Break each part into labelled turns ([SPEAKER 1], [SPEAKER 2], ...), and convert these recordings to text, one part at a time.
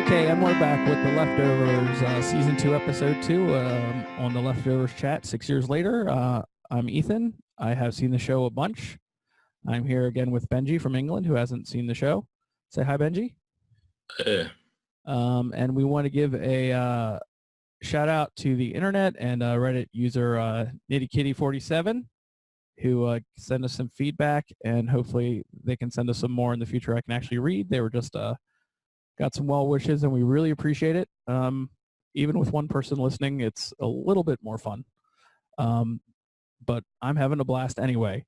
[SPEAKER 1] Okay, and we're back with The Leftovers, Season 2, Episode 2, on The Leftovers chat 6 years later. I'm Ethan. I have seen the show a bunch. I'm here again with Benji from England, who hasn't seen the show. Say hi, Benji.
[SPEAKER 2] Hey.
[SPEAKER 1] And we want to give a shout out to the internet and Reddit user NittyKitty47, who sent us some feedback, and hopefully they can send us some more in the future I can actually read. They were just got some well wishes, and we really appreciate it. Even with one person listening, it's a little bit more fun. But I'm having a blast anyway.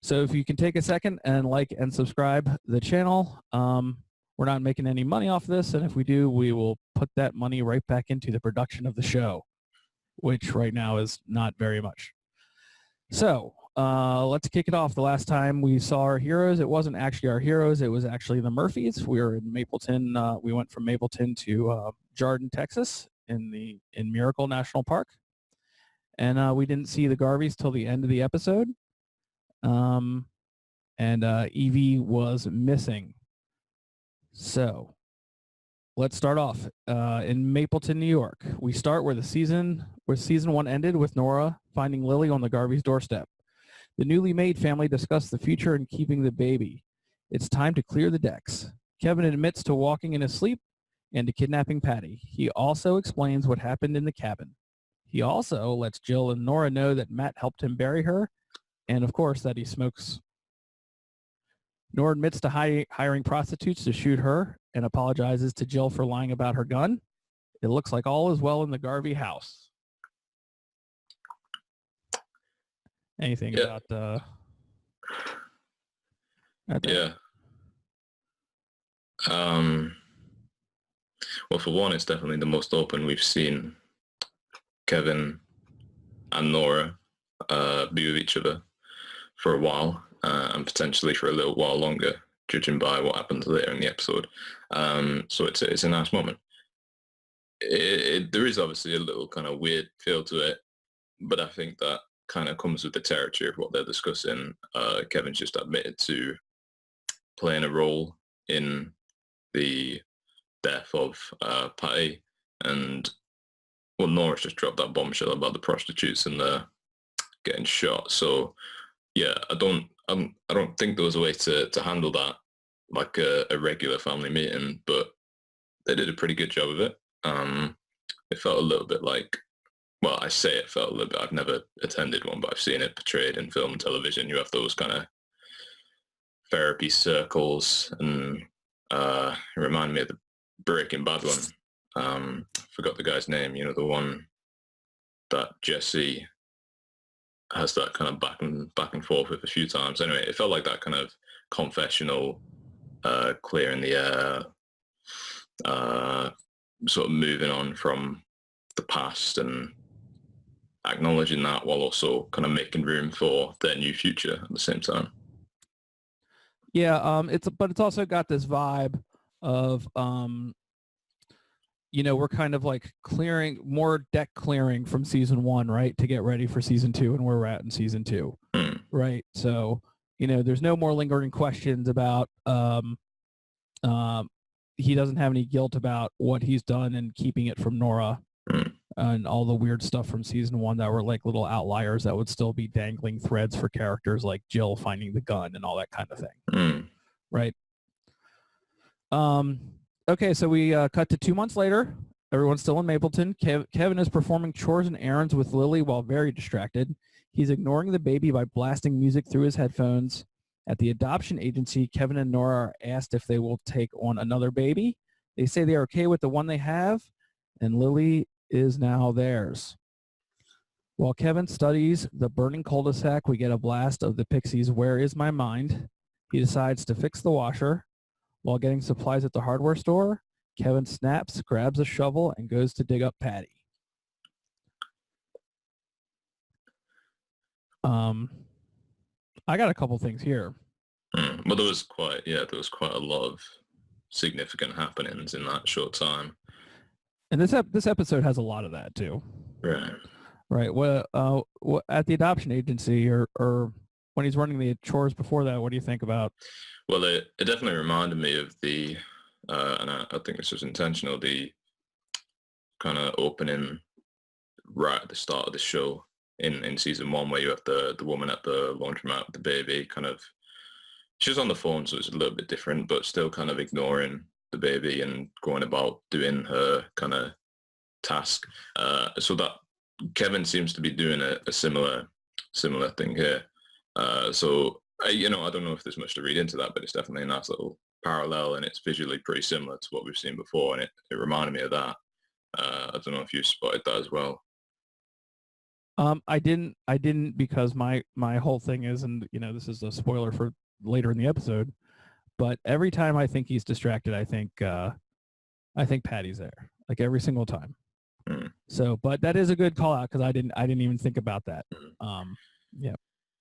[SPEAKER 1] So if you can take a second and like and subscribe the channel, we're not making any money off this, and if we do, we will put that money right back into the production of the show, which right now is not very much. So let's kick it off. The last time we saw our heroes, it wasn't actually our heroes. It was actually the Murphys. We were in Mapleton. We went from Mapleton to Jarden, Texas, in Miracle National Park. And we didn't see the Garveys till the end of the episode. And Evie was missing. So let's start off in Mapleton, New York. We start where season 1 ended, with Nora finding Lily on the Garveys' doorstep. The newly made family discuss the future and keeping the baby. It's time to clear the decks. Kevin admits to walking in his sleep and to kidnapping Patti. He also explains what happened in the cabin. He also lets Jill and Nora know that Matt helped him bury her, and of course that he smokes. Nora admits to hiring prostitutes to shoot her and apologizes to Jill for lying about her gun. It looks like all is well in the Garvey house. Anything about
[SPEAKER 2] yeah. Well, for one, it's definitely the most open we've seen Kevin and Nora be with each other for a while, and potentially for a little while longer, judging by what happens later in the episode. So it's a nice moment. There is obviously a little kind of weird feel to it, but I think that kind of comes with the territory of what they're discussing. Kevin's just admitted to playing a role in the death of Patti, and well, Nora's just dropped that bombshell about the prostitutes and getting shot. So yeah, I don't think there was a way to handle that like a regular family meeting, but they did a pretty good job of it. It felt a little bit like, well, I say it felt a little bit, I've never attended one, but I've seen it portrayed in film and television. You have those kind of therapy circles, and it reminded me of the Breaking Bad one. I forgot the guy's name, the one that Jesse has that kind of back and forth with a few times. Anyway, it felt like that kind of confessional, clearing the air, sort of moving on from the past and acknowledging that, while also kind of making room for their new future at the same time.
[SPEAKER 1] Yeah, it's also got this vibe of we're kind of like clearing more deck clearing from season 1, right, to get ready for season 2, and where we're at in season 2. Right? So, there's no more lingering questions about he doesn't have any guilt about what he's done and keeping it from Nora. And all the weird stuff from season 1 that were like little outliers that would still be dangling threads for characters like Jill finding the gun and all that kind of thing. Right. Okay, so we cut to 2 months later. Everyone's still in Mapleton. Kevin is performing chores and errands with Lily while very distracted. He's ignoring the baby by blasting music through his headphones. At the adoption agency, Kevin and Nora are asked if they will take on another baby. They say they are okay with the one they have, and Lily is now theirs. While Kevin studies the burning cul-de-sac, we get a blast of the Pixies' Where Is My Mind? He decides to fix the washer. While getting supplies at the hardware store, Kevin snaps, grabs a shovel, and goes to dig up Patti. I got a couple things here.
[SPEAKER 2] Well, there was quite a lot of significant happenings in that short time.
[SPEAKER 1] And this episode has a lot of that too. Right. Well, at the adoption agency, or when he's running the chores before that, what do you think about?
[SPEAKER 2] Well, it definitely reminded me of the and I think this was intentional. The kind of opening right at the start of the show in season 1, where you have the woman at the laundromat with the baby, kind of, she's on the phone, so it's a little bit different, but still kind of ignoring the baby and going about doing her kind of task. So that Kevin seems to be doing a similar thing here. So I don't know if there's much to read into that, but it's definitely a nice little parallel, and it's visually pretty similar to what we've seen before, and it reminded me of that. I don't know if you spotted that as well.
[SPEAKER 1] I didn't because my whole thing is, and this is a spoiler for later in the episode, but every time I think he's distracted, I think Patti's there, like every single time. So, but that is a good call out because I didn't even think about that.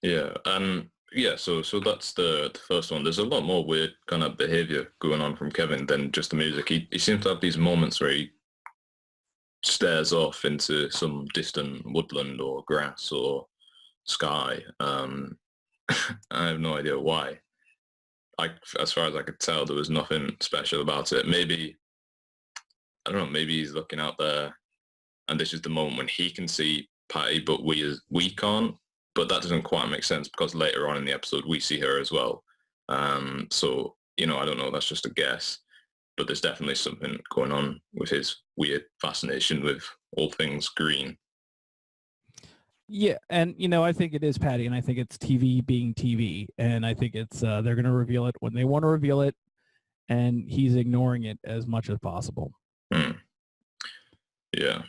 [SPEAKER 2] So that's the first one. There's a lot more weird kind of behavior going on from Kevin than just the music. He seems to have these moments where he stares off into some distant woodland or grass or sky. I have no idea why. As far as I could tell, there was nothing special about it. Maybe, I don't know, maybe he's looking out there and this is the moment when he can see Patti, but we can't. But that doesn't quite make sense because later on in the episode, we see her as well. So, I don't know, that's just a guess. But there's definitely something going on with his weird fascination with all things green.
[SPEAKER 1] Yeah, and I think it is Patti, and I think it's TV being TV, and I think it's they're going to reveal it when they want to reveal it, and he's ignoring it as much as possible.
[SPEAKER 2] Yeah.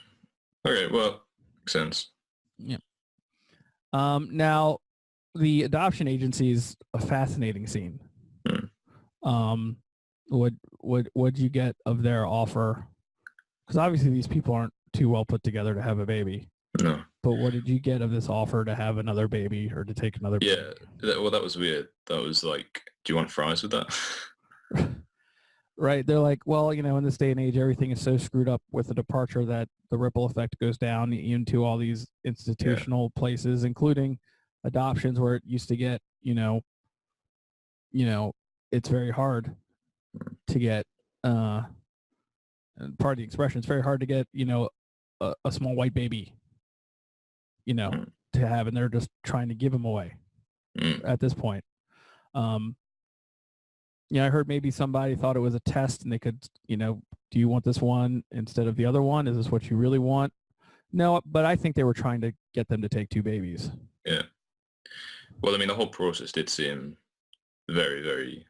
[SPEAKER 2] Okay, well, makes sense.
[SPEAKER 1] Yeah. Now, the adoption agency is a fascinating scene. What'd you get of their offer? Because obviously these people aren't too well put together to have a baby.
[SPEAKER 2] No.
[SPEAKER 1] But what did you get of this offer to have another baby or to take another baby?
[SPEAKER 2] Yeah, that was weird. That was like, do you want fries with that?
[SPEAKER 1] Right. They're like, well, in this day and age, everything is so screwed up with the departure that the ripple effect goes down into all these institutional places, including adoptions, where it used to get, it's very hard to get, pardon the expression, it's very hard to get, a small white baby, to have, and they're just trying to give them away at this point. I heard maybe somebody thought it was a test and they could, do you want this one instead of the other one? Is this what you really want? No, but I think they were trying to get them to take 2 babies.
[SPEAKER 2] Yeah. Well, I mean, the whole process did seem very, very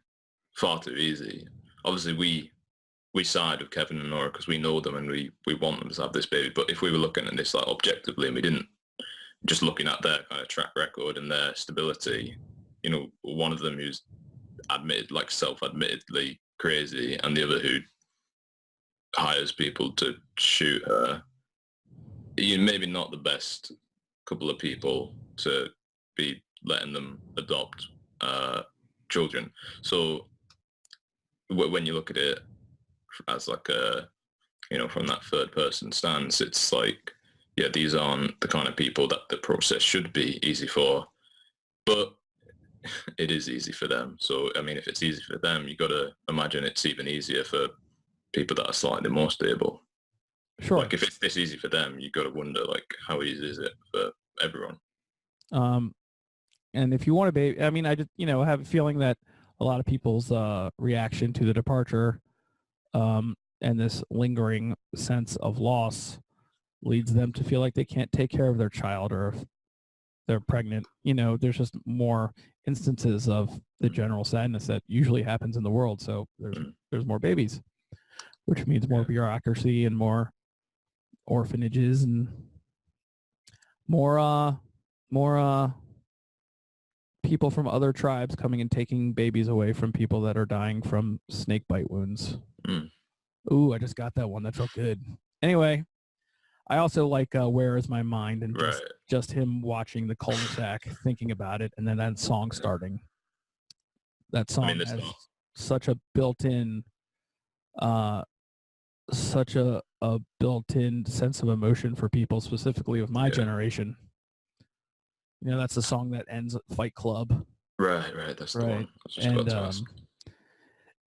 [SPEAKER 2] far too easy. Obviously, we side with Kevin and Nora because we know them and we want them to have this baby. But if we were looking at this like objectively and we didn't, just looking at their kind of track record and their stability, one of them who's self-admittedly crazy, and the other who hires people to shoot her, maybe not the best couple of people to be letting them adopt children. So when you look at it as like from that third person stance, it's like, yeah, these aren't the kind of people that the process should be easy for, but it is easy for them. So, I mean, if it's easy for them, you got to imagine it's even easier for people that are slightly more stable.
[SPEAKER 1] Sure.
[SPEAKER 2] Like if it's this easy for them, you got to wonder like how easy is it for everyone?
[SPEAKER 1] And if you want a baby, I mean, I just, have a feeling that a lot of people's reaction to the departure and this lingering sense of loss leads them to feel like they can't take care of their child, or if they're pregnant, there's just more instances of the general sadness that usually happens in the world. So there's more babies, which means more bureaucracy and more orphanages and more people from other tribes coming and taking babies away from people that are dying from snake bite wounds. Ooh, I just got that one. That felt good. Anyway, I also like Where Is My Mind, and just him watching the cul-de-sac, thinking about it, and then that song starting. That song has such a built-in, built-in sense of emotion for people, specifically of my generation. That's the song that ends at Fight Club.
[SPEAKER 2] Right. That's the one. I was just about to ask.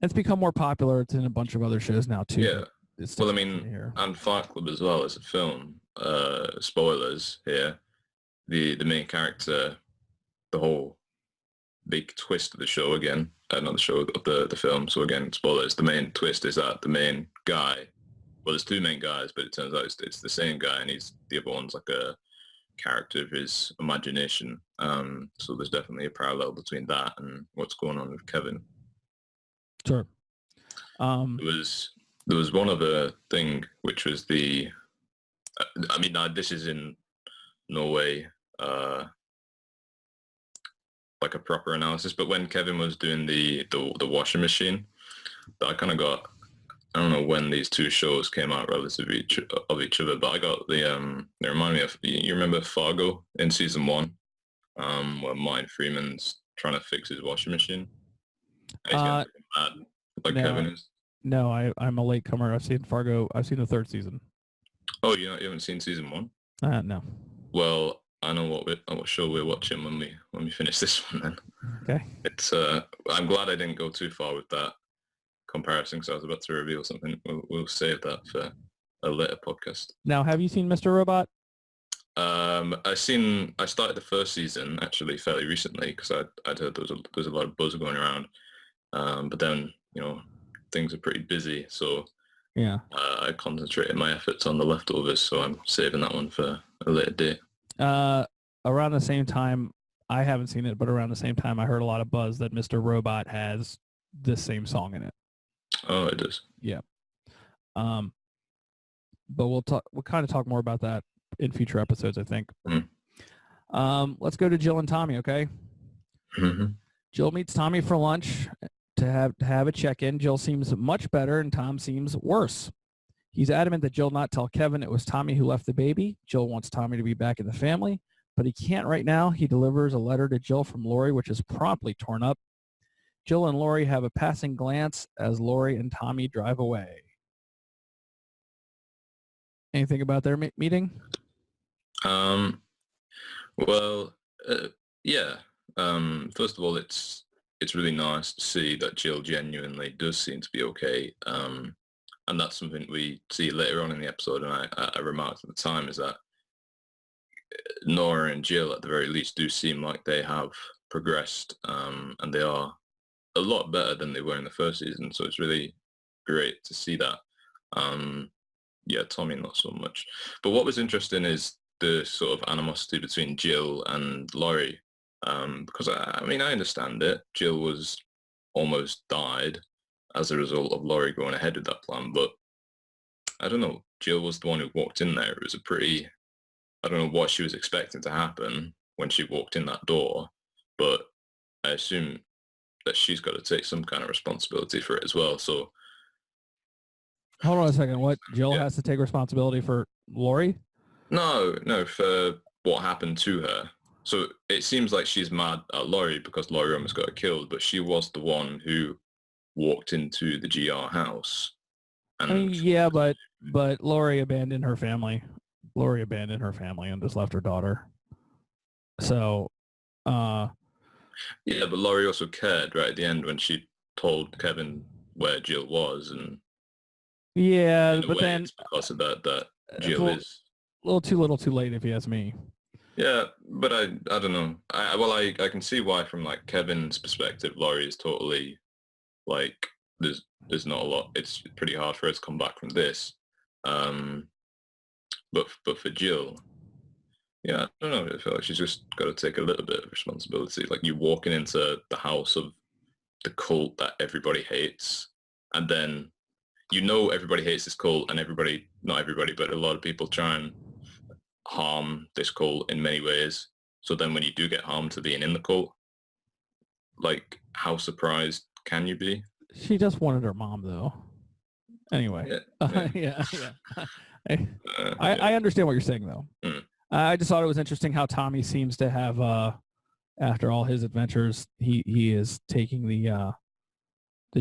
[SPEAKER 1] It's become more popular. It's in a bunch of other shows now too.
[SPEAKER 2] Yeah.
[SPEAKER 1] It's
[SPEAKER 2] Well, I
[SPEAKER 1] definitely
[SPEAKER 2] mean,
[SPEAKER 1] here.
[SPEAKER 2] and Fight Club as well as a film. Spoilers here. The main character, the whole big twist of the show again, not the show, of the film. So again, spoilers. The main twist is that the main guy, well, there's two main guys, but it turns out it's the same guy, and the other one's like a character of his imagination. So there's definitely a parallel between that and what's going on with Kevin.
[SPEAKER 1] Sure.
[SPEAKER 2] There was one other thing, which was the, I mean, this is in no way like a proper analysis, but when Kevin was doing the washing machine, I kind of got, I don't know when these two shows came out relative of each other, but I got they remind me of, you remember Fargo in season 1, where Martin Freeman's trying to fix his washing machine, and he's getting mad like
[SPEAKER 1] no,
[SPEAKER 2] Kevin is.
[SPEAKER 1] No, I'm a latecomer. I've seen Fargo. I've seen the 3rd season.
[SPEAKER 2] Oh, you haven't seen season 1?
[SPEAKER 1] No.
[SPEAKER 2] Well, I know what show we're watching when we finish this one. Then
[SPEAKER 1] okay.
[SPEAKER 2] It's I'm glad I didn't go too far with that comparison, because I was about to reveal something. We'll save that for a later podcast.
[SPEAKER 1] Now, have you seen Mr. Robot?
[SPEAKER 2] I started the 1st season actually fairly recently, because I'd heard there was a lot of buzz going around, but then things are pretty busy, so
[SPEAKER 1] yeah,
[SPEAKER 2] I concentrated my efforts on the leftovers, so I'm saving that one for a later date.
[SPEAKER 1] Around the same time, I haven't seen it, but around the same time, I heard a lot of buzz that Mr. Robot has the same song in it.
[SPEAKER 2] Oh, it does.
[SPEAKER 1] Yeah. But we'll kind of talk more about that in future episodes, I think. Let's go to Jill and Tommy, okay?
[SPEAKER 2] Mm-hmm.
[SPEAKER 1] Jill meets Tommy for lunch to have a check-in. Jill seems much better and Tom seems worse. He's adamant that Jill not tell Kevin it was Tommy who left the baby. Jill wants Tommy to be back in the family, but he can't right now. He delivers a letter to Jill from Lori, which is promptly torn up. Jill and Lori have a passing glance as Lori and Tommy drive away. Anything about their meeting?
[SPEAKER 2] Well, yeah. First of all, it's really nice to see that Jill genuinely does seem to be okay. And that's something we see later on in the episode, and I remarked at the time, is that Nora and Jill, at the very least, do seem like they have progressed, and they are a lot better than they were in the 1st season. So it's really great to see that. Yeah, Tommy not so much. But what was interesting is the sort of animosity between Jill and Laurie, because I mean, I understand it. Jill was almost died as a result of Laurie going ahead with that plan, but I don't know. Jill was the one who walked in there. It was I don't know what she was expecting to happen when she walked in that door, but I assume that she's got to take some kind of responsibility for it as well. So
[SPEAKER 1] hold on a second. What? Jill has to take responsibility for Lori?
[SPEAKER 2] No, for what happened to her. So it seems like she's mad at Laurie because Laurie almost got her killed, but she was the one who walked into the GR house. And
[SPEAKER 1] I mean, yeah, but Lori abandoned her family. Lori abandoned her family and just left her daughter. So,
[SPEAKER 2] yeah, but Laurie also cared right at the end when she told Kevin where Jill was, and
[SPEAKER 1] yeah, but then
[SPEAKER 2] it's because of that Jill is
[SPEAKER 1] a little too little, too late, if you ask me.
[SPEAKER 2] Yeah, but I don't know. I can see why from like Kevin's perspective, Laurie is totally like there's not a lot. It's pretty hard for her to come back from this. But for Jill, yeah, I don't know. I feel like she's just got to take a little bit of responsibility. Like you walking into the house of the cult that everybody hates, and then everybody hates this cult, and not everybody, but a lot of people try and harm this cult in many ways. So then when you do get harmed to being in the cult, like how surprised can you be?
[SPEAKER 1] She just wanted her mom, though. Anyway, yeah. I understand what you're saying, though. I just thought it was interesting how Tommy seems to have, after all his adventures, he is taking the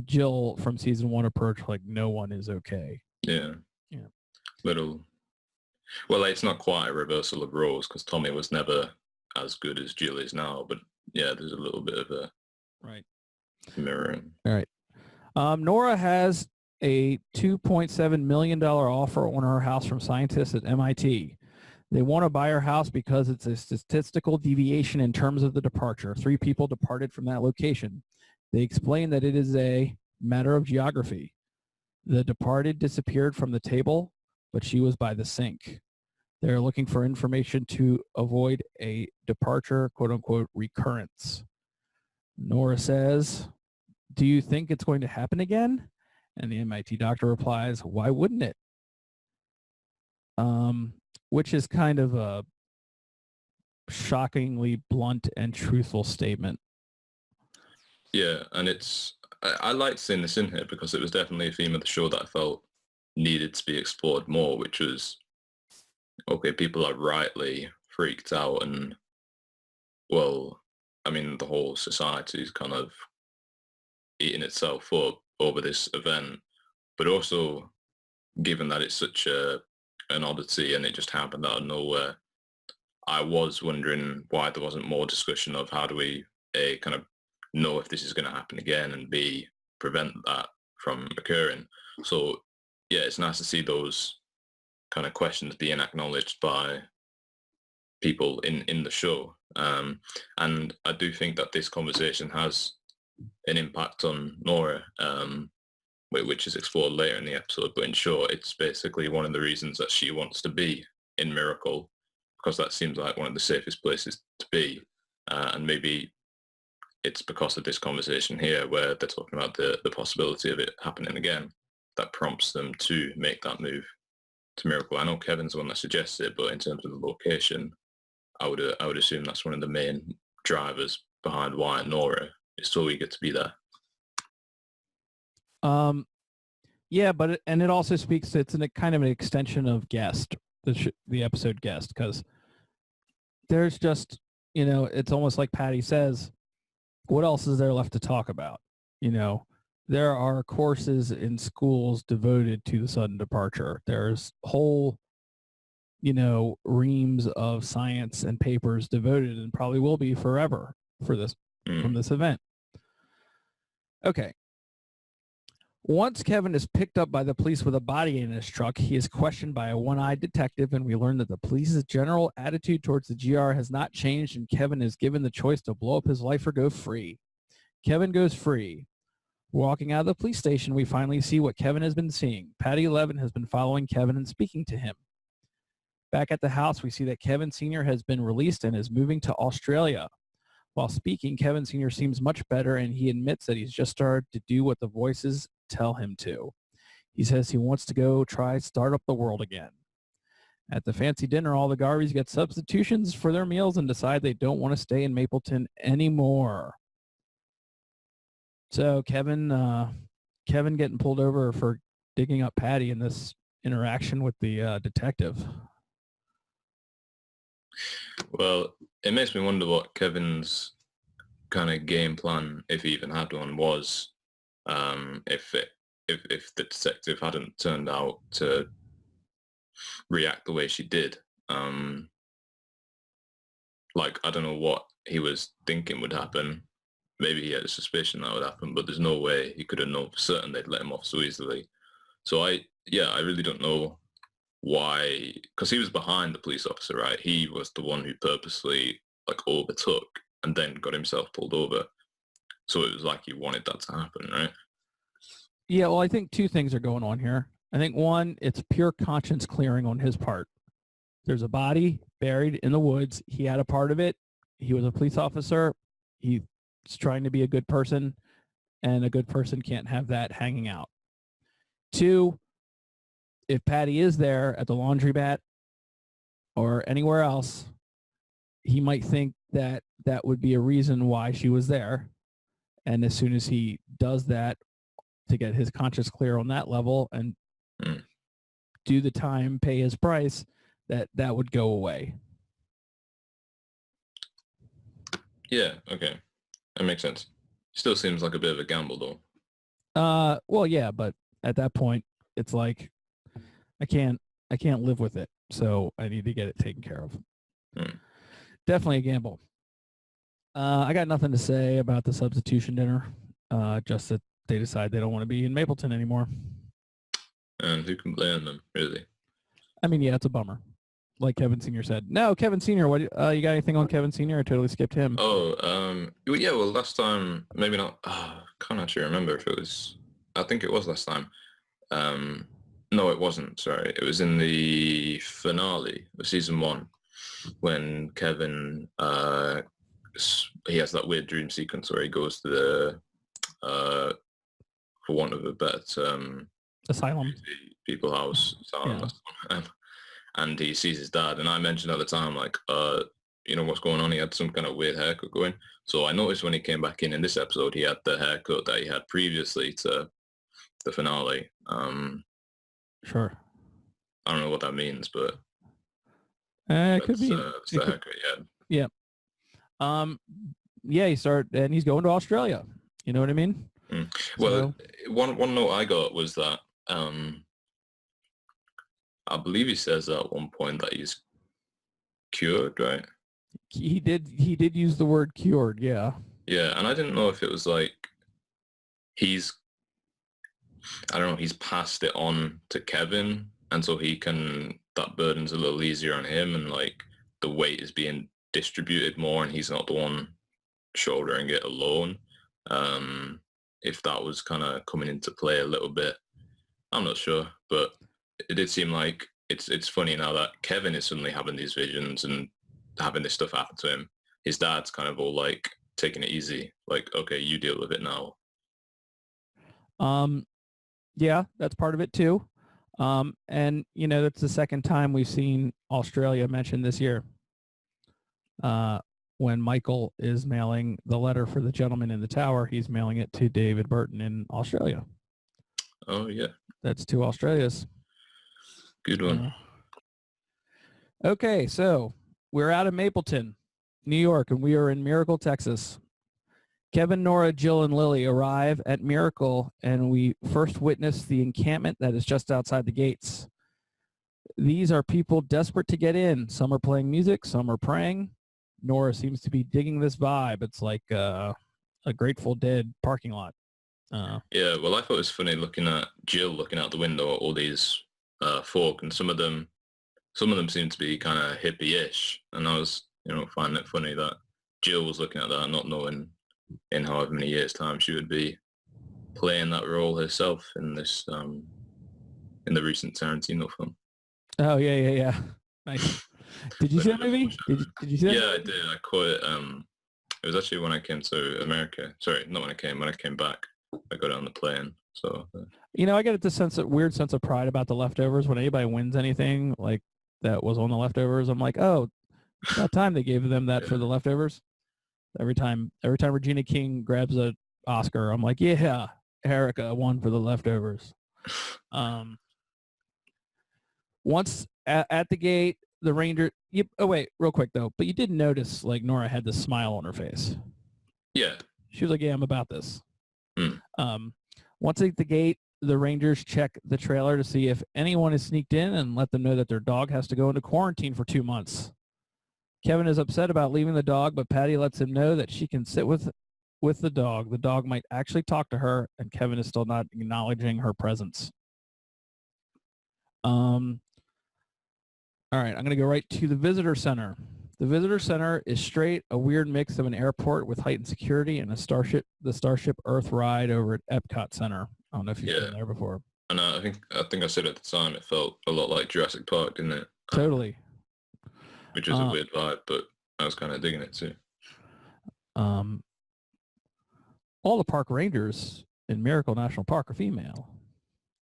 [SPEAKER 1] Jill from season 1 approach, like no one is okay.
[SPEAKER 2] Yeah. Well, it's not quite a reversal of roles because Tommy was never as good as Jill is now, but yeah, there's a little bit of a
[SPEAKER 1] right
[SPEAKER 2] mirroring.
[SPEAKER 1] All right. Nora has a $2.7 million offer on her house from scientists at MIT. They want to buy her house because it's a statistical deviation in terms of the departure. 3 people departed from that location. They explain that it is a matter of geography. The departed disappeared from the table, but she was by the sink. They're looking for information to avoid a departure, quote unquote, recurrence. Nora says, "Do you think it's going to happen again?" And the MIT doctor replies, "Why wouldn't it?" Which is kind of a shockingly blunt and truthful statement.
[SPEAKER 2] Yeah, and I liked seeing this in here because it was definitely a theme of the show that I felt needed to be explored more, which was, okay, people are rightly freaked out and, well, I mean, the whole society is kind of eating itself up over this event, but also given that it's such an oddity and it just happened out of nowhere, I was wondering why there wasn't more discussion of how do we A, kind of know if this is going to happen again, and B, prevent that from occurring. So yeah, it's nice to see those kind of questions being acknowledged by people in the show. And I do think that this conversation has an impact on Nora, which is explored later in the episode. But in short, it's basically one of the reasons that she wants to be in Miracle, because that seems like one of the safest places to be. And maybe it's because of this conversation here where they're talking about the possibility of it happening again that prompts them to make that move to Miracle. I know Kevin's the one that suggests it, but in terms of the location, I would assume that's one of the main drivers behind why Nora is so eager to be there.
[SPEAKER 1] Yeah, but it also speaks to, it's a kind of an extension of Guest, the episode Guest, because there's just, it's almost like Patti says, what else is there left to talk about? There are courses in schools devoted to the sudden departure. There's whole, reams of science and papers devoted, and probably will be forever for this, from this event. Okay. Once Kevin is picked up by the police with a body in his truck, he is questioned by a one-eyed detective, and we learn that the police's general attitude towards the GR has not changed, and Kevin is given the choice to blow up his life or go free. Kevin goes free. Walking out of the police station, we finally see what Kevin has been seeing. Patti Levin has been following Kevin and speaking to him. Back at the house, we see that Kevin Sr. has been released and is moving to Australia. While speaking, Kevin Sr. seems much better, and he admits that he's just started to do what the voices tell him to. He says he wants to go start up the world again. At the fancy dinner, all the Garveys get substitutions for their meals and decide they don't want to stay in Mapleton anymore. So Kevin getting pulled over for digging up Patti in this interaction with the detective.
[SPEAKER 2] Well, it makes me wonder what Kevin's kind of game plan, if he even had one, was. If the detective hadn't turned out to react the way she did. Like, I don't know what he was thinking would happen. Maybe he had a suspicion that would happen, but there's no way he could have known for certain they'd let him off so easily. So I really don't know why, because he was behind the police officer, right? He was the one who purposely overtook and then got himself pulled over. So it was like he wanted that to happen, right?
[SPEAKER 1] Yeah, well, I think 2 things are going on here. I think one, it's pure conscience clearing on his part. There's a body buried in the woods. He had a part of it. He was a police officer. He's trying to be a good person, and a good person can't have that hanging out. 2, if Patti is there at the laundromat or anywhere else, he might think that that would be a reason why she was there. And as soon as he does that, to get his conscience clear on that level and do the time, pay his price, that would go away.
[SPEAKER 2] Yeah, okay. That makes sense. Still seems like a bit of a gamble, though.
[SPEAKER 1] Well, yeah, but at that point, it's like, I can't live with it, so I need to get it taken care of. Definitely a gamble. I got nothing to say about the substitution dinner. Just that they decide they don't want to be in Mapleton anymore.
[SPEAKER 2] And who can blame them, really?
[SPEAKER 1] I mean, yeah, it's a bummer. Like Kevin Sr. said. No, Kevin Sr., what you got anything on Kevin Sr.? I totally skipped him.
[SPEAKER 2] Oh, yeah, well, last time, maybe not, can't actually remember if it was, I think it was last time. No, it wasn't, sorry. It was in the finale of season 1 when Kevin, he has that weird dream sequence where he goes to the, for want of a better term,
[SPEAKER 1] Asylum.
[SPEAKER 2] People house, asylum, yeah. And he sees his dad, and I mentioned at the time, like, you know what's going on? He had some kind of weird haircut going. So I noticed when he came back in this episode, he had the haircut that he had previously to the finale.
[SPEAKER 1] Sure.
[SPEAKER 2] I don't know what that means, but
[SPEAKER 1] it could be.
[SPEAKER 2] It's the haircut he had.
[SPEAKER 1] Yeah. Yeah, he's going to Australia. You know what I mean?
[SPEAKER 2] Well, so, one note I got was that I believe he says at one point that he's cured, right?
[SPEAKER 1] He did use the word cured, yeah.
[SPEAKER 2] Yeah, and I didn't know if it was like he's passed it on to Kevin, and so that burden's a little easier on him, and like the weight is being distributed more, and he's not the one shouldering it alone. If that was kind of coming into play a little bit, I'm not sure, but it did seem like it's funny now that Kevin is suddenly having these visions and having this stuff happen to him. His dad's kind of all like taking it easy, like, okay, you deal with it now.
[SPEAKER 1] Yeah, that's part of it too. And you know, that's the second time we've seen Australia mentioned this year. When Michael is mailing the letter for the gentleman in the tower, he's mailing it to David Burton in Australia.
[SPEAKER 2] Oh yeah.
[SPEAKER 1] That's 2 Australias.
[SPEAKER 2] Good one.
[SPEAKER 1] Okay, so we're out of Mapleton, New York, and we are in Miracle, Texas. Kevin, Nora, Jill, and Lily arrive at Miracle, and we first witness the encampment that is just outside the gates. These are people desperate to get in. Some are playing music, some are praying. Nora seems to be digging this vibe. It's like a Grateful Dead parking lot.
[SPEAKER 2] Yeah, well, I thought it was funny looking at Jill looking out the window at all these folk, and some of them seem to be kind of hippie-ish, and I was, finding it funny that Jill was looking at that, not knowing in however many years' time she would be playing that role herself in this in the recent Tarantino film.
[SPEAKER 1] Oh yeah. Nice. Did you see that movie? Did you see that?
[SPEAKER 2] Yeah, I did. I caught it. It was actually when I came to America. Sorry, not when I came back. I got it on the plane. So.
[SPEAKER 1] I get this weird sense of pride about The Leftovers when anybody wins anything like that was on The Leftovers. I'm like, oh, it's about time they gave them that for The Leftovers. Every time Regina King grabs an Oscar, I'm like, yeah, Erica won for The Leftovers. Once at the gate, the ranger. Oh wait, real quick though. But you did notice like Nora had this smile on her face.
[SPEAKER 2] Yeah.
[SPEAKER 1] She was like, "Yeah, I'm about this." Once at the gate, the rangers check the trailer to see if anyone is sneaked in and let them know that their dog has to go into quarantine for 2 months. Kevin is upset about leaving the dog, but Patti lets him know that she can sit with the dog. The dog might actually talk to her, and Kevin is still not acknowledging her presence. All right, I'm going to go right to the visitor center. The visitor center is straight a weird mix of an airport with heightened security and the Starship Earth ride over at Epcot Center. I don't know if you've been there before.
[SPEAKER 2] And I think I said at the time it felt a lot like Jurassic Park, didn't it?
[SPEAKER 1] Totally.
[SPEAKER 2] Which is a weird vibe, but I was kind of digging it too.
[SPEAKER 1] All the park rangers in Miracle National Park are female.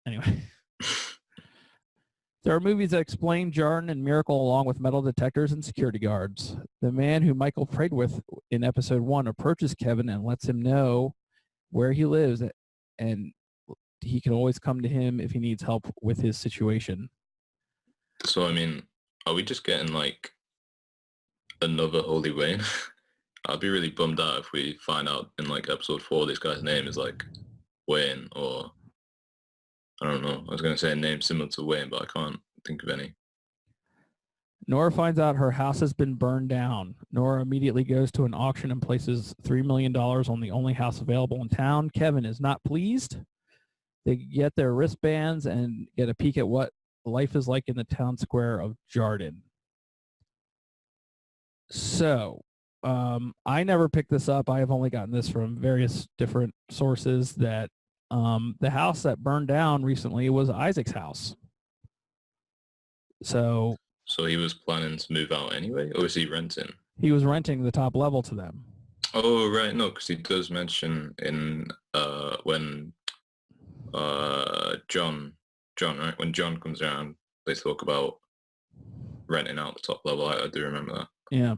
[SPEAKER 1] Anyway. There are movies that explain Jarden and Miracle along with metal detectors and security guards. The man who Michael prayed with in episode 1 approaches Kevin and lets him know where he lives, and he can always come to him if he needs help with his situation.
[SPEAKER 2] So, I mean, are we just getting like another Holy Wayne? I'd be really bummed out if we find out in like episode 4 this guy's name is like Wayne, or I don't know. I was going to say a name similar to Wayne, but I can't think of any.
[SPEAKER 1] Nora finds out her house has been burned down. Nora immediately goes to an auction and places $3 million on the only house available in town. Kevin is not pleased. They get their wristbands and get a peek at what life is like in the town square of Jarden. So, I never picked this up. I have only gotten this from various different sources that the house that burned down recently was Isaac's house. So
[SPEAKER 2] he was planning to move out anyway, or was he renting?
[SPEAKER 1] He was renting the top level to them.
[SPEAKER 2] Oh, right. No, because he does mention in when John, right? When John comes around, they talk about renting out the top level. I do remember that.
[SPEAKER 1] Yeah.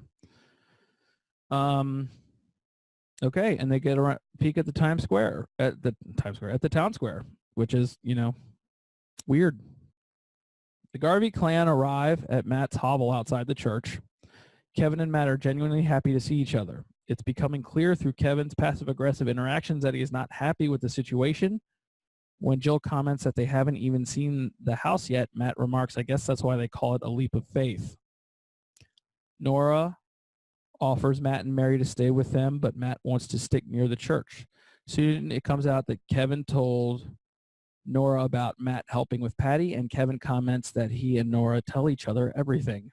[SPEAKER 1] Okay, and they get a peek at the town square, which is, weird. The Garvey clan arrive at Matt's hovel outside the church. Kevin and Matt are genuinely happy to see each other. It's becoming clear through Kevin's passive-aggressive interactions that he is not happy with the situation. When Jill comments that they haven't even seen the house yet, Matt remarks, I guess that's why they call it a leap of faith. Nora offers Matt and Mary to stay with them, but Matt wants to stick near the church. Soon it comes out that Kevin told Nora about Matt helping with Patti, and Kevin comments that he and Nora tell each other everything.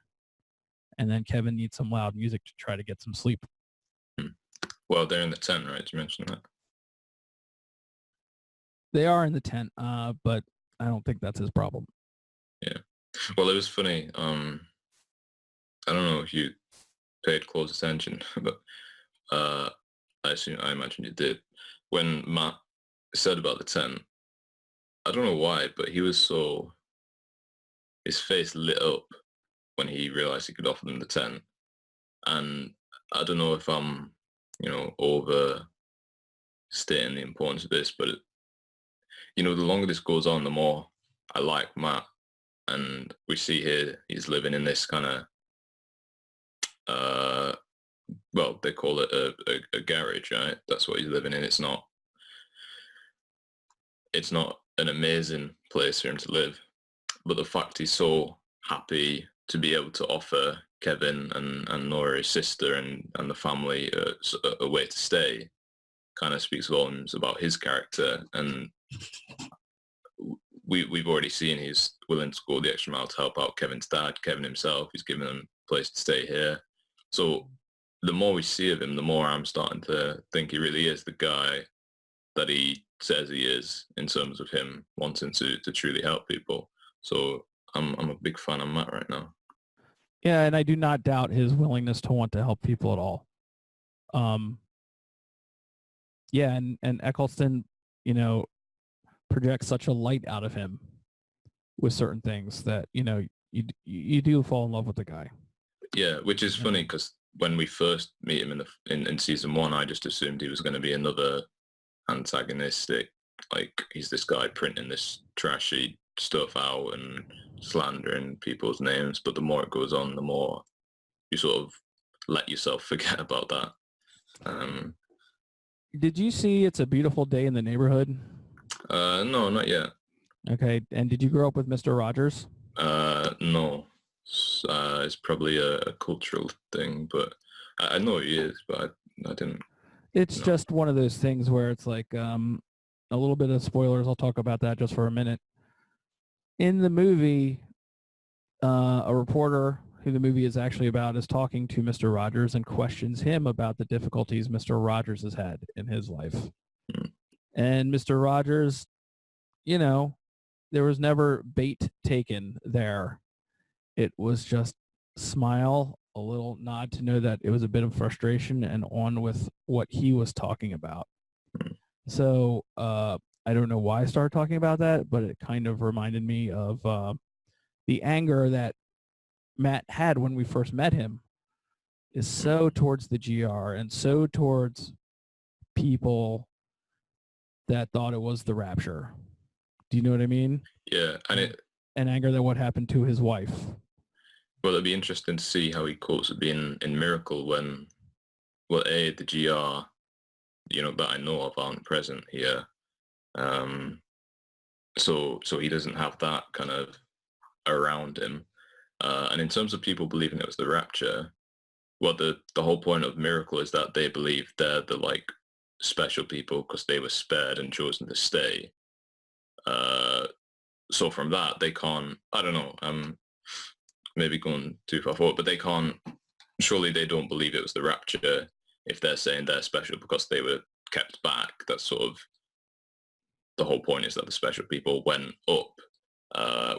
[SPEAKER 1] And then Kevin needs some loud music to try to get some sleep.
[SPEAKER 2] Well, they're in the tent, right? You mentioned that.
[SPEAKER 1] They are in the tent, but I don't think that's his problem.
[SPEAKER 2] Yeah. Well, it was funny. I don't know if you paid close attention, but I imagine you did. When Matt said about the tent, I don't know why, but his face lit up when he realized he could offer them the tent. And I don't know if I'm, overstating the importance of this, but the longer this goes on, the more I like Matt. And we see here he's living in this kind of, well, they call it a garage, right? That's what he's living in. It's not an amazing place for him to live, but the fact he's so happy to be able to offer Kevin and Nora, his sister, and the family a way to stay kind of speaks volumes about his character. And we've already seen he's willing to go the extra mile to help out Kevin's dad, Kevin himself. He's given him a place to stay here. So the more we see of him, the more I'm starting to think he really is the guy that he says he is, in terms of him wanting to truly help people. So I'm a big fan of Matt right now.
[SPEAKER 1] Yeah, and I do not doubt his willingness to want to help people at all. Yeah, and Eccleston, projects such a light out of him with certain things that, you do fall in love with the guy.
[SPEAKER 2] Yeah, which is funny because when we first meet him in season 1, I just assumed he was going to be another antagonistic, like he's this guy printing this trashy stuff out and slandering people's names. But the more it goes on, the more you sort of let yourself forget about that.
[SPEAKER 1] Did you see It's a Beautiful Day in the Neighborhood?
[SPEAKER 2] No, not yet.
[SPEAKER 1] Okay, and did you grow up with Mr. Rogers?
[SPEAKER 2] No. It's probably a cultural thing, but I know he is, but I didn't.
[SPEAKER 1] It's just one of those things where it's like a little bit of spoilers. I'll talk about that just for a minute. In the movie, a reporter who the movie is actually about is talking to Mr. Rogers and questions him about the difficulties Mr. Rogers has had in his life. And Mr. Rogers, there was never bait taken there. It was just smile, a little nod to know that it was a bit of frustration, and on with what he was talking about. So I don't know why I started talking about that, but it kind of reminded me of the anger that Matt had when we first met him is so towards the GR and so towards people that thought it was the rapture. Do you know what I mean?
[SPEAKER 2] Yeah,
[SPEAKER 1] and anger that what happened to his wife.
[SPEAKER 2] Well, it'd be interesting to see how he copes with being in Miracle when, well, the GR, that I know of aren't present here. So he doesn't have that kind of around him. And in terms of people believing it was the rapture, well, the whole point of Miracle is that they believe they're the like special people because they were spared and chosen to stay. So from that, they can't. I don't know. Maybe going too far forward, but they can't. Surely they don't believe it was the rapture if they're saying they're special because they were kept back. That's sort of the whole point, is that the special people went up.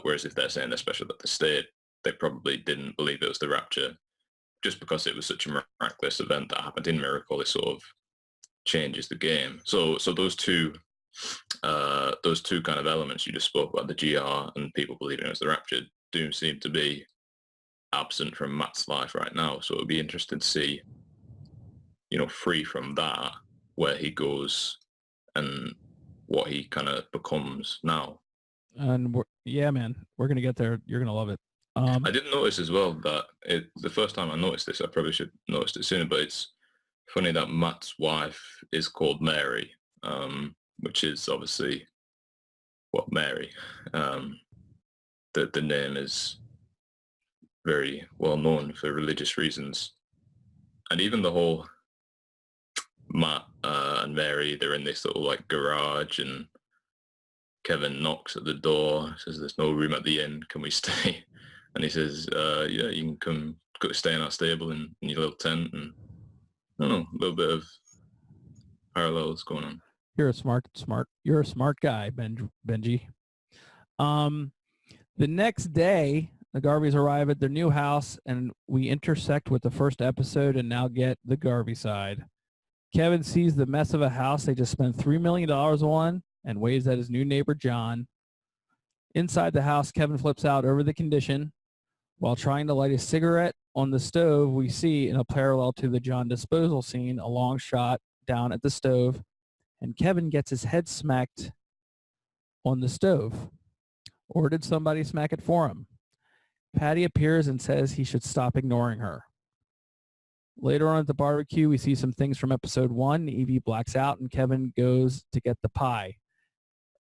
[SPEAKER 2] Whereas if they're saying they're special that they stayed, they probably didn't believe it was the rapture. Just because it was such a miraculous event that happened in Miracle, it sort of changes the game. So those two kind of elements you just spoke about, the GR and people believing it was the rapture, do seem to be absent from Matt's life right now. So it'd be interesting to see, free from that, where he goes and what he kind of becomes now.
[SPEAKER 1] And man, we're gonna get there. You're gonna love it.
[SPEAKER 2] I didn't notice as well that the first time I noticed this, I probably should have noticed it sooner, but it's funny that Matt's wife is called Mary, which is obviously what Mary. The name is very well known for religious reasons. And even the whole Matt and Mary, they're in this little like garage, and Kevin knocks at the door, says there's no room at the inn, can we stay? And he says, yeah, you can come stay in our stable in your little tent. And I don't know, a little bit of parallels going on.
[SPEAKER 1] You're a smart guy, Benji. The next day, the Garveys arrive at their new house, and we intersect with the first episode and now get the Garvey side. Kevin sees the mess of a house they just spent $3 million on and waves at his new neighbor, John. Inside the house, Kevin flips out over the condition. While trying to light a cigarette on the stove, we see, in a parallel to the John disposal scene, a long shot down at the stove, and Kevin gets his head smacked on the stove. Or did somebody smack it for him? Patti appears and says he should stop ignoring her. Later on at the barbecue, we see some things from episode 1. Evie blacks out and Kevin goes to get the pie.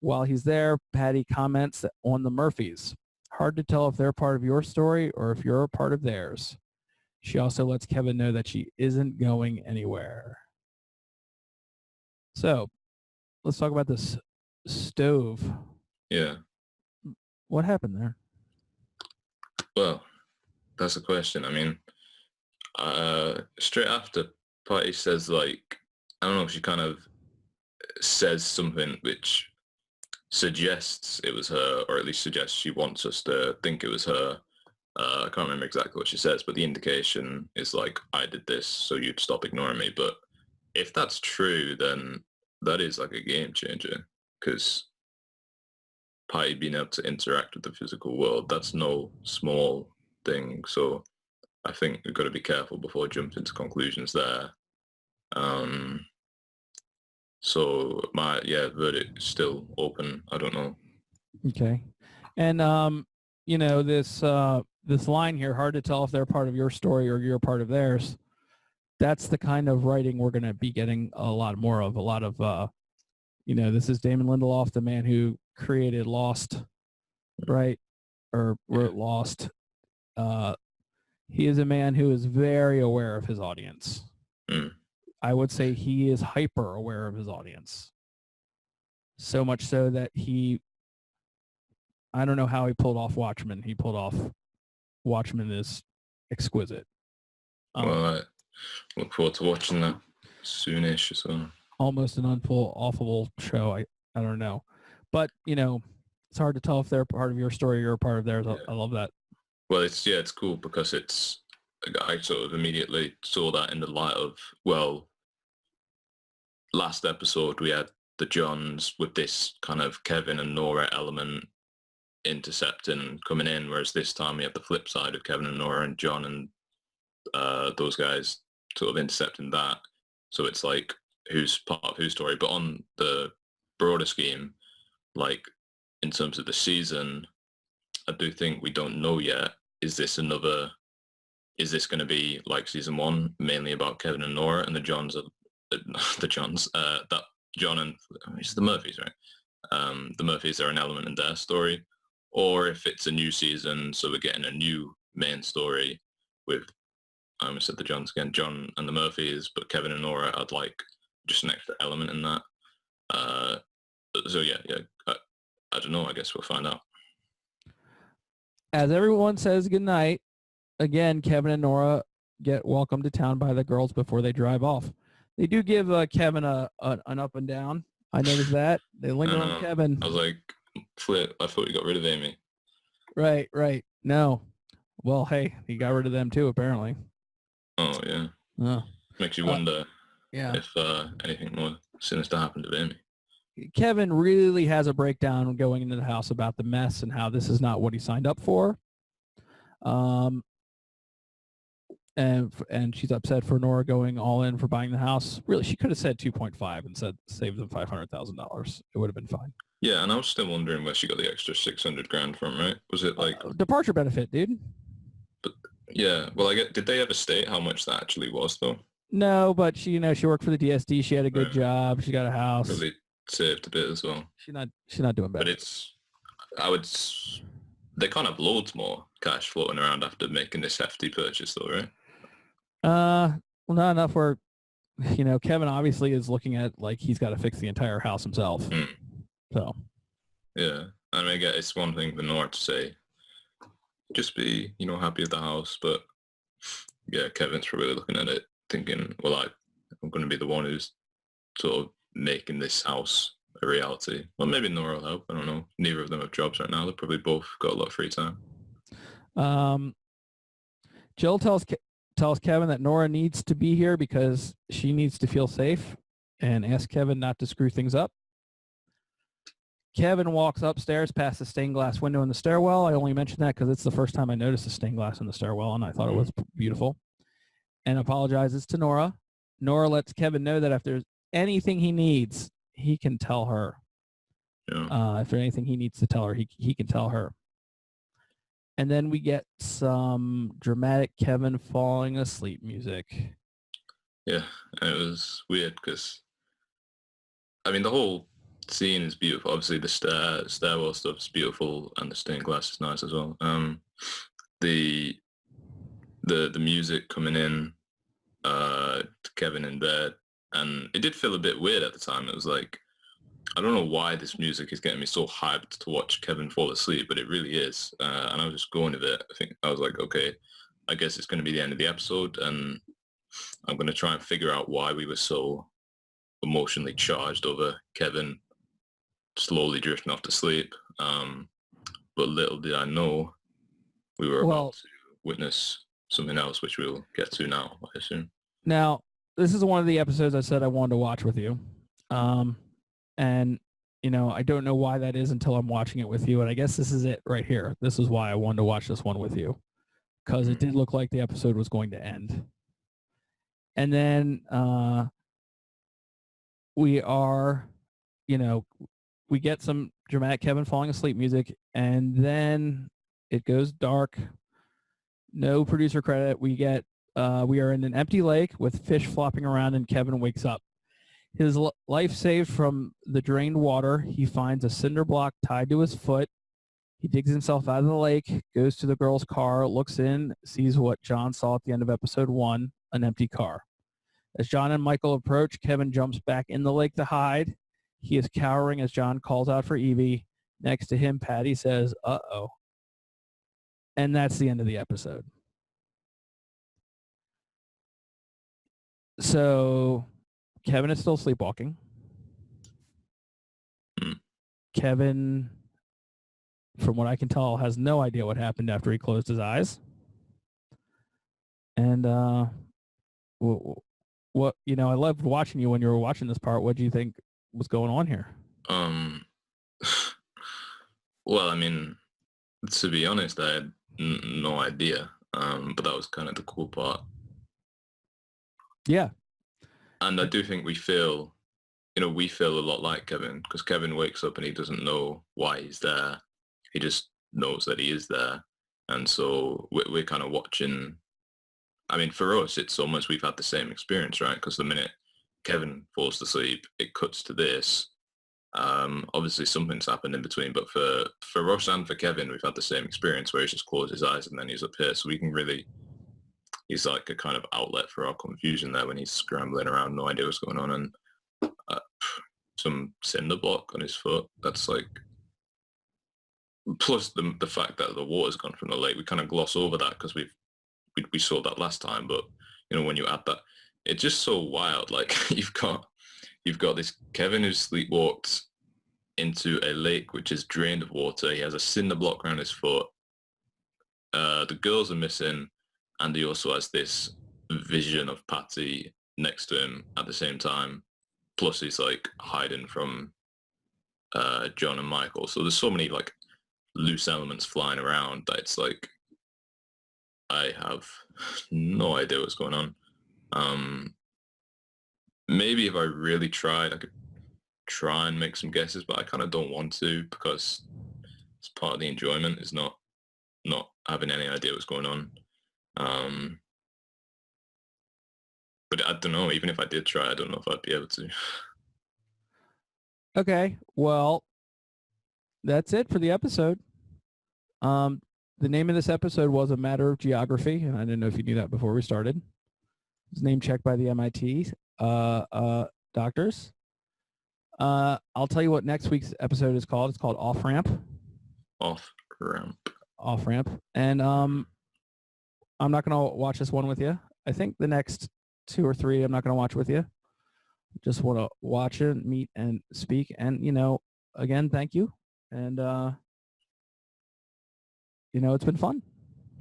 [SPEAKER 1] While he's there, Patti comments on the Murphys. Hard to tell if they're part of your story or if you're a part of theirs. She also lets Kevin know that she isn't going anywhere. So, let's talk about this stove.
[SPEAKER 2] Yeah.
[SPEAKER 1] What happened there?
[SPEAKER 2] Well, that's a question. I mean, straight after Patti says, like, I don't know if she kind of says something which suggests it was her, or at least suggests she wants us to think it was her. I can't remember exactly what she says, but the indication is like, I did this so you'd stop ignoring me. But if that's true, then that is like a game changer, because Patti being able to interact with the physical world, that's no small thing. So I think we've got to be careful before jumping to conclusions there. So my verdict is still open. I don't know.
[SPEAKER 1] Okay. And this line here, hard to tell if they're part of your story or you're part of theirs. That's the kind of writing we're going to be getting a lot more of. A lot of this is Damon Lindelof, the man who created Lost, right? Or wrote Lost. He is a man who is very aware of his audience. I would say he is hyper aware of his audience. So much so that I don't know how he pulled off Watchmen. He pulled off Watchmen is exquisite.
[SPEAKER 2] Well, I look forward to watching that soonish or so.
[SPEAKER 1] Almost an awful show. I don't know. But, it's hard to tell if they're part of your story or you're a part of theirs. I love that.
[SPEAKER 2] Well, it's cool because I sort of immediately saw that in the light of, well, last episode we had the Johns with this kind of Kevin and Nora element intercepting coming in, whereas this time we have the flip side of Kevin and Nora and John and those guys sort of intercepting that. So it's like, who's part of whose story? But on the broader scheme, like in terms of the season, I do think we don't know yet. Is this going to be like season 1, mainly about Kevin and Nora, and the Johns that John and it's the Murphys, right? The Murphys are an element in their story, or if it's a new season, so we're getting a new main story with, I almost said the Johns again, John and the Murphys, but Kevin and Nora had like just an extra element in that. So yeah, I don't know. I guess we'll find out.
[SPEAKER 1] As everyone says goodnight, again, Kevin and Nora get welcomed to town by the girls before they drive off. They do give Kevin an up and down. I noticed that. They linger on Kevin.
[SPEAKER 2] I was like, Flip, I thought you got rid of Amy.
[SPEAKER 1] Right. No. Well, hey, he got rid of them too, apparently.
[SPEAKER 2] Oh, yeah. Makes you wonder if anything more sinister happened to Amy.
[SPEAKER 1] Kevin really has a breakdown going into the house about the mess and how this is not what he signed up for. And she's upset for Nora going all in for buying the house. Really, she could have said 2.5 and said save them $500,000. It would have been fine.
[SPEAKER 2] Yeah, and I was still wondering where she got the extra $600,000 from, right? Was it like
[SPEAKER 1] departure benefit, dude?
[SPEAKER 2] But yeah, well, did they ever state how much that actually was, though?
[SPEAKER 1] No, but she worked for the DSD. She had a good job. She got a house.
[SPEAKER 2] Really saved a bit as well.
[SPEAKER 1] She's not doing bad.
[SPEAKER 2] But they can't have loads more cash floating around after making this hefty purchase, though, right?
[SPEAKER 1] Well, not enough where, Kevin obviously is looking at like he's got to fix the entire house himself. So.
[SPEAKER 2] Yeah, I mean, I guess it's one thing for Nora to say, just be, happy with the house, but yeah, Kevin's probably looking at it thinking, well, I'm going to be the one who's sort of making this house a reality. Well, maybe Nora will help. I don't know. Neither of them have jobs right now. They've probably both got a lot of free time.
[SPEAKER 1] Jill tells Kevin that Nora needs to be here because she needs to feel safe and asks Kevin not to screw things up. Kevin walks upstairs past the stained glass window in the stairwell. I only mentioned that because it's the first time I noticed the stained glass in the stairwell, and I thought it was beautiful. And apologizes to Nora. Nora lets Kevin know that if there's anything he needs, he can tell her.
[SPEAKER 2] Yeah.
[SPEAKER 1] If there's anything he needs to tell her, he can tell her. And then we get some dramatic Kevin falling asleep music.
[SPEAKER 2] Yeah, and it was weird because, I mean, the whole scene is beautiful. Obviously, the stairwell stuff is beautiful, and the stained glass is nice as well. The music coming in, to Kevin in bed, and it did feel a bit weird at the time. It was like, I don't know why this music is getting me so hyped to watch Kevin fall asleep, but it really is. And I was just going with it. I was like, okay, I guess it's going to be the end of the episode, and I'm going to try and figure out why we were so emotionally charged over Kevin slowly drifting off to sleep. But little did I know we were about to witness something else, which we'll get to now, I assume.
[SPEAKER 1] Now, this is one of the episodes I said I wanted to watch with you. And, I don't know why that is until I'm watching it with you. And I guess this is it right here. This is why I wanted to watch this one with you, because it did look like the episode was going to end. And then we are, we get some dramatic Kevin falling asleep music, and then it goes dark. No producer credit. We are in an empty lake with fish flopping around, and Kevin wakes up. His life saved from the drained water. He finds a cinder block tied to his foot. He digs himself out of the lake, goes to the girl's car, looks in, sees what John saw at the end of episode 1, an empty car. As John and Michael approach, Kevin jumps back in the lake to hide. He is cowering as John calls out for Evie. Next to him, Patti says, "Uh-oh." And that's the end of the episode. So Kevin is still sleepwalking. Kevin, from what I can tell, has no idea what happened after he closed his eyes. And what I loved watching you when you were watching this part. What do you think was going on here?
[SPEAKER 2] Well, I mean, to be honest, I had no idea. But that was kind of the cool part.
[SPEAKER 1] Yeah.
[SPEAKER 2] And I do think we feel a lot like Kevin, because Kevin wakes up and he doesn't know why he's there. He just knows that he is there. And so we're kind of watching. I mean, for us, it's almost we've had the same experience, right? Because the minute Kevin falls asleep, it cuts to this. Obviously something's happened in between, but for Ross and for Kevin, we've had the same experience where he's just closed his eyes and then he's up here. So we can really, he's like a kind of outlet for our confusion there when he's scrambling around, no idea what's going on. And some cinder block on his foot. That's like, plus the fact that the water's gone from the lake. We kind of gloss over that because we saw that last time. But, you know, when you add that, it's just so wild. Like you've got this Kevin who sleepwalked into a lake which is drained of water. He has a cinder block around his foot. The girls are missing, and he also has this vision of Patti next to him at the same time. Plus he's like hiding from John and Michael. So there's so many like loose elements flying around that it's like I have no idea what's going on. Maybe if I really tried, I could try and make some guesses, but I kind of don't want to because it's part of the enjoyment is not having any idea what's going on. But I don't know, even if I did try, I don't know if I'd be able to.
[SPEAKER 1] Okay, well, that's it for the episode. The name of this episode was A Matter of Geography, and I didn't know if you knew that before we started. It was name checked by the MIT doctors. I'll tell you what next week's episode is called. It's called Off Ramp.
[SPEAKER 2] Off
[SPEAKER 1] Ramp. And I'm not going to watch this one with you. I think the next 2 or 3 I'm not going to watch with you. Just want to watch it, meet, and speak. And, you know, again, thank you. And, you know, it's been fun.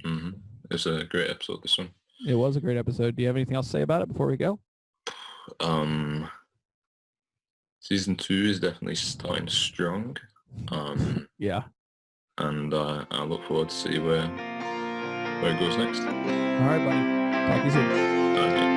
[SPEAKER 2] Mm-hmm. It's a great episode, this one.
[SPEAKER 1] It was a great episode. Do you have anything else to say about it before we go?
[SPEAKER 2] Season 2 is definitely starting strong.
[SPEAKER 1] Yeah.
[SPEAKER 2] And I look forward to see where it goes next.
[SPEAKER 1] All right, buddy. Talk to you soon.
[SPEAKER 2] Okay.